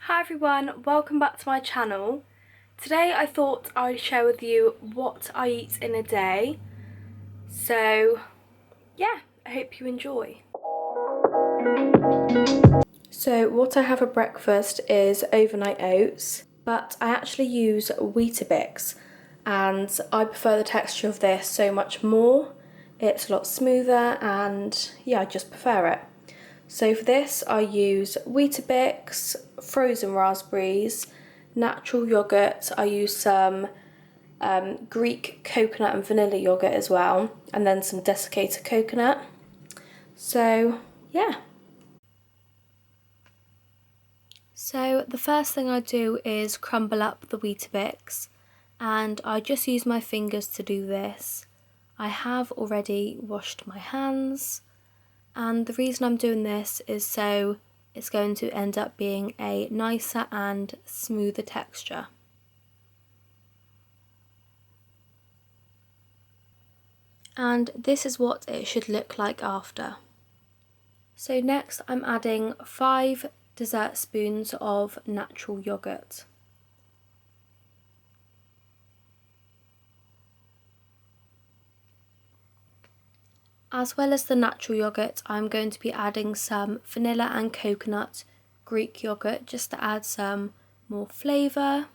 Hi everyone, welcome back to my channel. Today I thought I'd share with you what I eat in a day. So yeah, I hope you enjoy. So what I have for breakfast is overnight oats, but I actually use Weetabix and I prefer the texture of this so much more. It's a lot smoother and yeah, I just prefer it. So for this I use Weetabix, frozen raspberries, natural yoghurt. I use some Greek coconut and vanilla yoghurt as well, and then some desiccated coconut. So yeah. So the first thing I do is crumble up the Weetabix, and I just use my fingers to do this. I have already washed my hands, and the reason I'm doing this is so it's going to end up being a nicer and smoother texture. And this is what it should look like after. So next I'm adding 5 dessert spoons of natural yoghurt. As well as the natural yoghurt, I'm going to be adding some vanilla and coconut Greek yoghurt just to add some more flavour.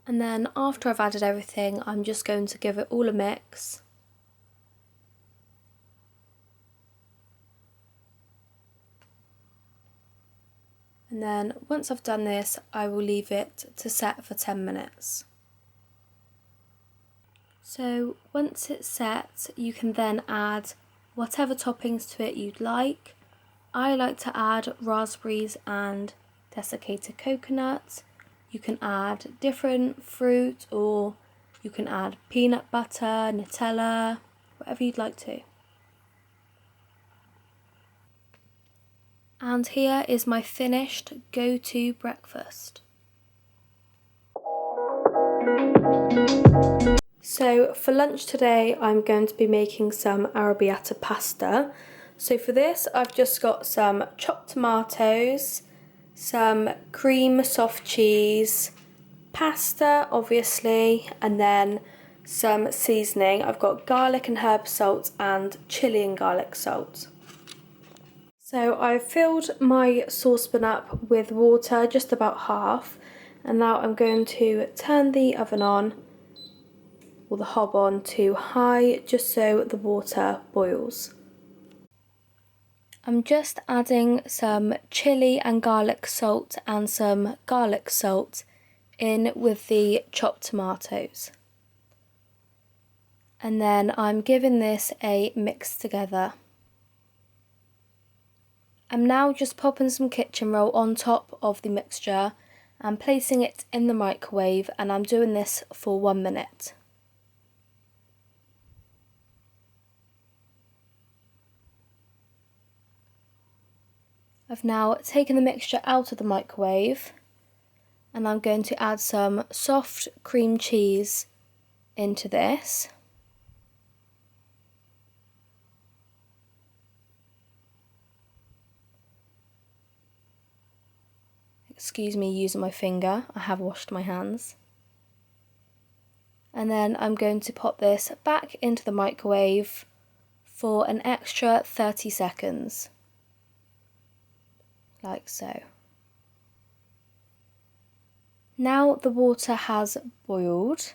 And then after I've added everything, I'm just going to give it all a mix. And then once I've done this, I will leave it to set for 10 minutes. So once it's set, you can then add whatever toppings to it you'd like. I like to add raspberries and desiccated coconut. You can add different fruit, or you can add peanut butter, Nutella, whatever you'd like to. And here is my finished go-to breakfast. So for lunch today I'm going to be making some arrabbiata pasta. So for this I've just got some chopped tomatoes, some cream soft cheese, pasta obviously, and then some seasoning. I've got garlic and herb salt and chilli and garlic salt. So I've filled my saucepan up with water, just about half, and now I'm going to turn the oven on, or the hob on, to high just so the water boils. I'm just adding some chilli and garlic salt and some garlic salt in with the chopped tomatoes. And then I'm giving this a mix together. I'm now just popping some kitchen roll on top of the mixture and placing it in the microwave, and I'm doing this for 1 minute. I've now taken the mixture out of the microwave and I'm going to add some soft cream cheese into this. Excuse me using my finger, I have washed my hands. And then I'm going to pop this back into the microwave for an extra 30 seconds. Like so. Now the water has boiled,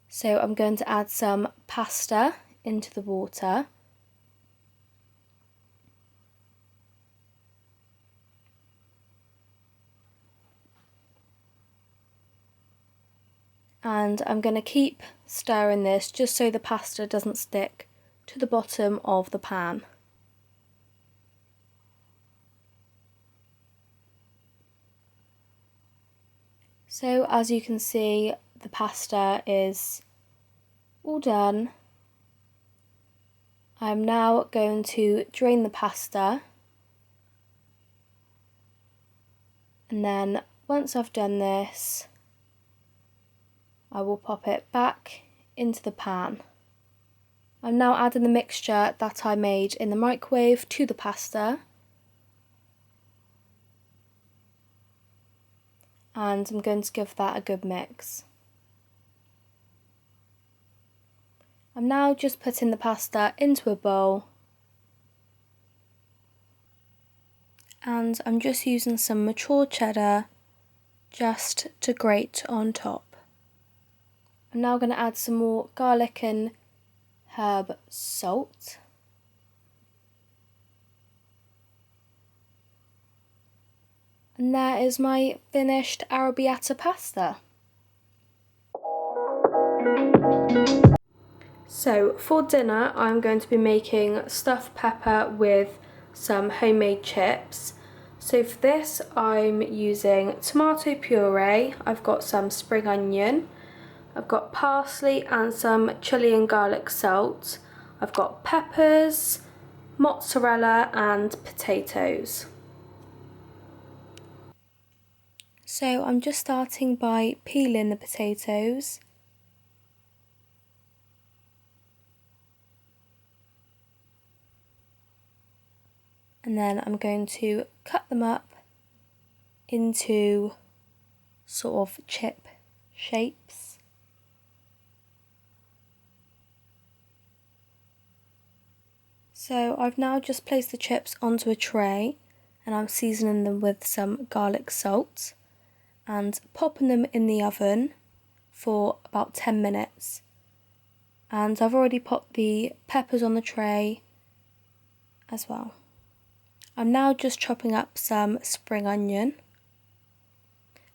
so I'm going to add some pasta into the water. And I'm going to keep stirring this just so the pasta doesn't stick to the bottom of the pan. So as you can see, the pasta is all done. I'm now going to drain the pasta, and then once I've done this, I will pop it back into the pan. I'm now adding the mixture that I made in the microwave to the pasta, and I'm going to give that a good mix. I'm now just putting the pasta into a bowl, and I'm just using some mature cheddar just to grate on top. I'm now going to add some more garlic and herb salt. And there is my finished arrabbiata pasta. So for dinner I'm going to be making stuffed pepper with some homemade chips. So for this I'm using tomato puree, I've got some spring onion, I've got parsley and some chilli and garlic salt, I've got peppers, mozzarella and potatoes. So I'm just starting by peeling the potatoes. And then I'm going to cut them up into sort of chip shapes. So I've now just placed the chips onto a tray and I'm seasoning them with some garlic salt and popping them in the oven for about 10 minutes. And I've already popped the peppers on the tray as well. I'm now just chopping up some spring onion,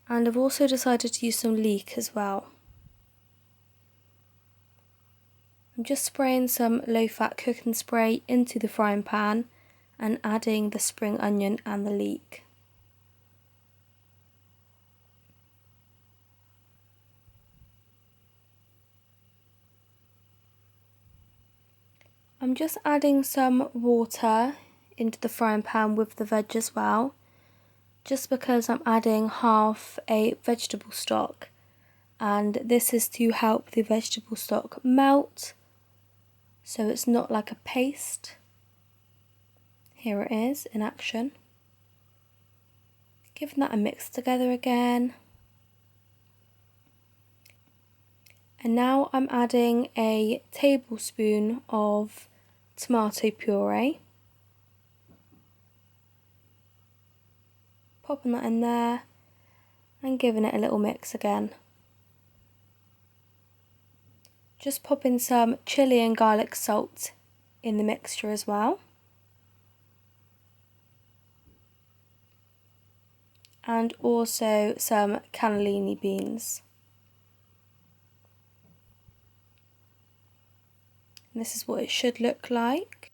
and I've also decided to use some leek as well. I'm just spraying some low-fat cooking spray into the frying pan and adding the spring onion and the leek. I'm just adding some water into the frying pan with the veg as well, just because I'm adding half a vegetable stock, and this is to help the vegetable stock melt so it's not like a paste. Here it is in action. Giving that a mix together again. And now I'm adding a tablespoon of tomato puree. Popping that in there and giving it a little mix again. Just popping some chilli and garlic salt in the mixture as well. And also some cannellini beans. And this is what it should look like.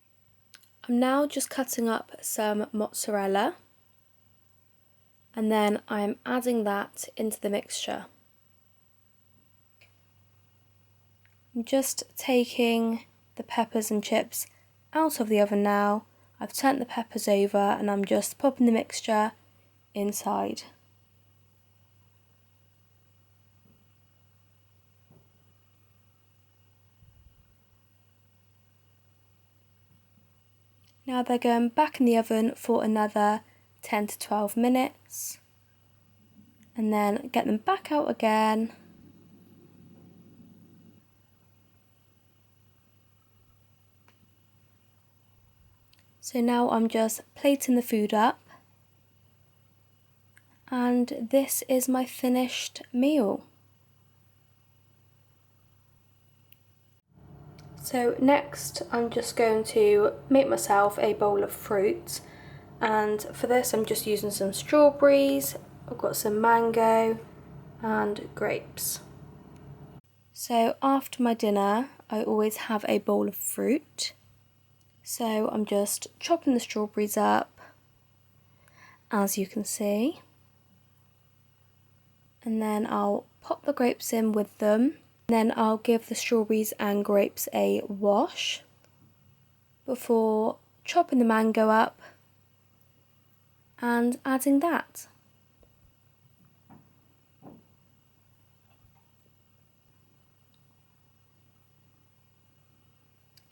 I'm now just cutting up some mozzarella, and then I'm adding that into the mixture. I'm just taking the peppers and chips out of the oven now. I've turned the peppers over and I'm just popping the mixture inside. Now they're going back in the oven for another 10 to 12 minutes, and then get them back out again. So now I'm just plating the food up, and this is my finished meal. So next I'm just going to make myself a bowl of fruit, and for this I'm just using some strawberries, I've got some mango and grapes. So after my dinner I always have a bowl of fruit. So I'm just chopping the strawberries up, as you can see, and then I'll pop the grapes in with them. Then I'll give the strawberries and grapes a wash before chopping the mango up and adding that.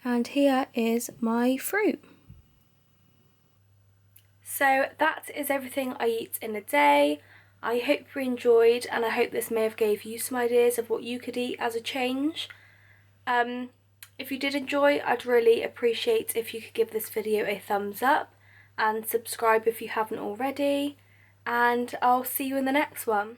And here is my fruit. So that is everything I eat in a day. I hope you enjoyed, and I hope this may have gave you some ideas of what you could eat as a change. If you did enjoy, I'd really appreciate if you could give this video a thumbs up and subscribe if you haven't already, and I'll see you in the next one.